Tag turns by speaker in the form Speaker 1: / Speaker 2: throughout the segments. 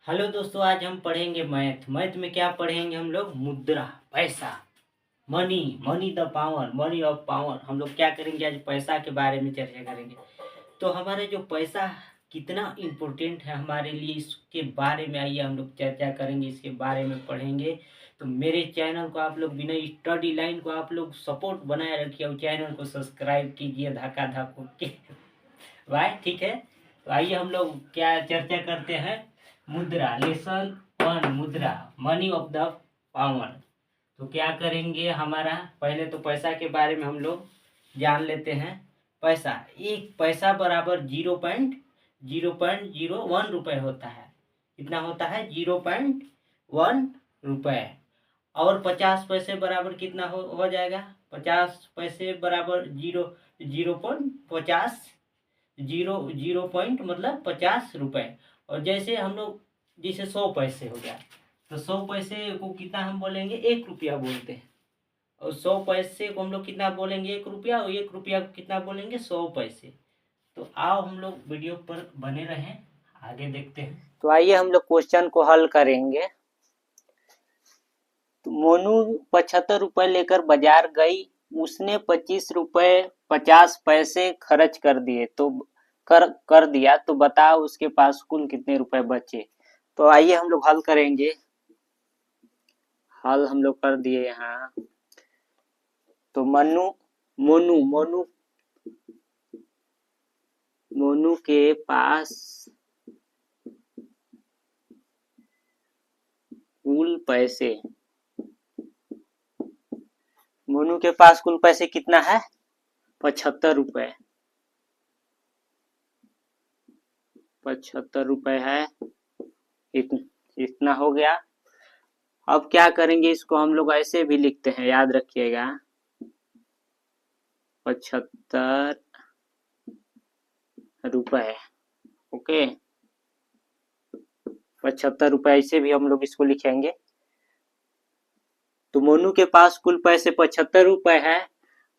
Speaker 1: Hello दोस्तों, आज हम पढ़ेंगे मैथ। मैथ में क्या पढ़ेंगे हम लोग? मुद्रा, पैसा, money, money the power, money of power. हम लोग क्या करेंगे? आज पैसा के बारे में चर्चा करेंगे। तो हमारे जो पैसा कितना इम्पोर्टेंट है हमारे लिए, इसके बारे में आइए हम लोग चर्चा करेंगे, इसके बारे में पढ़ेंगे। तो मेरे चैनल को आप लोग बिना स्टडी लाइन को आप लोग सपोर्ट बनाए रखिए और चैनल को सब्सक्राइब कीजिए धक्का धक के भाई, ठीक है। तो आइए हम लोग क्या चर्चा करते हैं। मुद्रा, लेसन वन, मुद्रा, मनी ऑफ द पावर। तो क्या करेंगे? हमारा पहले तो पैसा के बारे में हम लोग जान लेते हैं। पैसा, एक पैसा बराबर 0.001 रुपये होता है। कितना होता है? 0.1 रुपये। और 50 पैसे बराबर कितना हो जाएगा? 50 पैसे बराबर 0.50, 0 मतलब 50 रुपये। और जैसे हम लोग, जैसे 100 पैसे हो गया, तो 100 पैसे को कितना हम बोलेंगे? 1 रुपया बोलते हैं। और 100 पैसे को हम लोग कितना बोलेंगे? 1 रुपया। और 1 रुपया को कितना बोलेंगे? 100 पैसे। तो आओ हम लोग वीडियो पर बने रहें, आगे देखते हैं। तो आइए हम लोग क्वेश्चन को हल करेंगे। तो मोनू 75 रुपए लेकर बाजार गई। उसने 25 रुपए 50 पैसे खर्च कर दिए, तो कर दिया। तो बताओ उसके पास कुल कितने रुपए बचे। तो आइए हम लोग हल करेंगे। हल हम लोग कर दिए यहाँ। तो मोनू मोनू मोनू के पास कुल पैसे, मोनू के पास कुल पैसे कितना है? 75 रुपए। 75 रुपए है। इतना हो गया। अब क्या करेंगे? इसको हम लोग ऐसे भी लिखते हैं, याद रखिएगा। 75 रुपए। ओके, 75 रुपए ऐसे भी हम लोग इसको लिखेंगे। तो मोनू के पास कुल पैसे 75 रुपए है।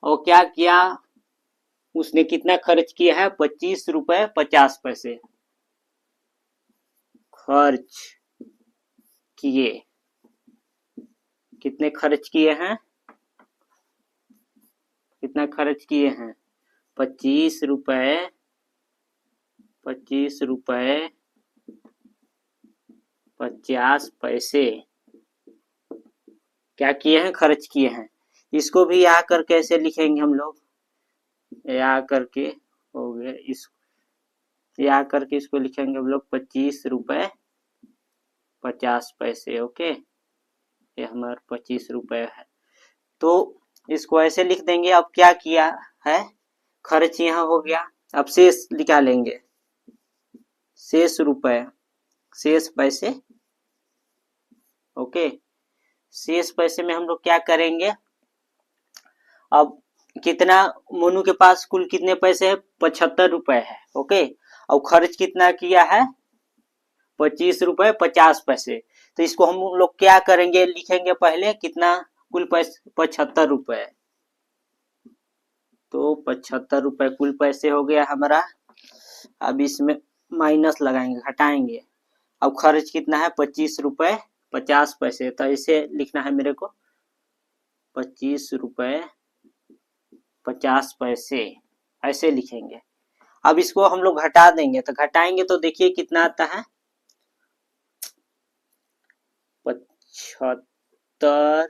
Speaker 1: और क्या किया? उसने कितना खर्च किया है? 25 रुपए 50 पैसे खर्च किए। कितने खर्च किए हैं? कितना खर्च किए हैं? 25 रुपए 50 पैसे क्या किए हैं? खर्च किए हैं। इसको भी यहाँ कर कैसे लिखेंगे हम लोग? यहाँ करके हो गया। इस यहाँ करके इसको लिखेंगे हम लोग 25 रुपए 50 पैसे। ओके, ये हमारा 25 रुपए है। तो इसको ऐसे लिख देंगे। अब क्या किया है? खर्च यहाँ हो गया। अब शेष निकालेंगे। शेष रुपए, शेष पैसे। ओके, शेष पैसे में हम लोग क्या करेंगे? अब कितना मोनू के पास कुल कितने पैसे है? 75 रुपए है। ओके, और खर्च कितना किया है? 25 रुपए 50 पैसे। तो इसको हम लोग क्या करेंगे? लिखेंगे पहले कितना कुल पैसे? 75 रुपए। तो 75 रुपए कुल पैसे हो गया हमारा। अब इसमें माइनस लगाएंगे, घटाएंगे। अब खर्च कितना है? 25 रुपए 50 पैसे। तो इसे लिखना है मेरे को 25 रुपए 50 पैसे, ऐसे लिखेंगे। अब इसको हम लोग घटा देंगे। तो घटाएंगे तो देखिए कितना आता है? 75,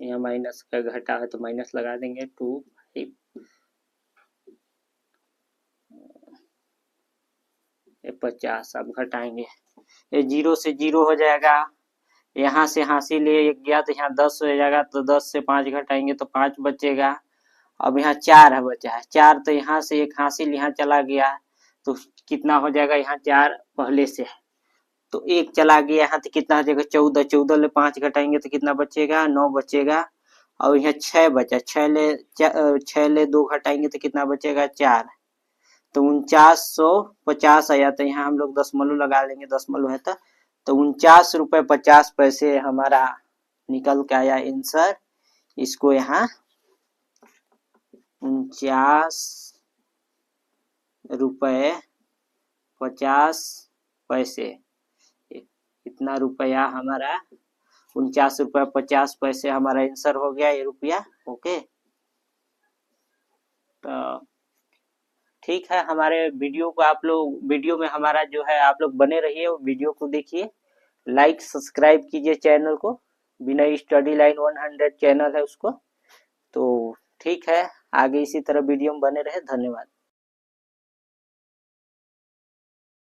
Speaker 1: यहाँ माइनस का घटा है तो माइनस लगा देंगे। 2 5 50। अब घटाएंगे, ये 0 से 0 हो जाएगा। यहाँ से हासिल एक गया तो यहाँ 10 हो जाएगा। तो 10 से 5 घटाएंगे तो 5 बचेगा। अब यहाँ 4 है, बचा है 4। तो यहाँ से एक हासिल यहाँ चला गया तो कितना हो जाएगा? यहाँ 4 पहले से है तो 1 चला गया। यहाँ तो कितना हो जाएगा? 14। 14 ले 5 घटाएंगे तो कितना बचेगा? 9 बचेगा। और यहाँ 6 बचा। 6 ले 2 घटाएंगे तो कितना बचेगा? 4। तो 4950 आया। तो यहाँ हम लोग दशमलव लगा लेंगे, दशमलव है तो 49 रुपए 50 पैसे हमारा निकल के आया आंसर। इसको यहाँ 49 रुपए 50 पैसे। इतना रुपया हमारा 49 रुपया 50 पैसे हमारा आंसर हो गया ये रुपया। ओके, तो ठीक है, हमारे वीडियो को आप लोग, वीडियो में हमारा जो है आप लोग बने रहिए, वीडियो को देखिए, लाइक सब्सक्राइब कीजिए चैनल को। विनय स्टडी लाइन 100 चैनल है उसको। तो ठीक है, आगे इसी तरह वीडियो में बने रहे। धन्यवाद।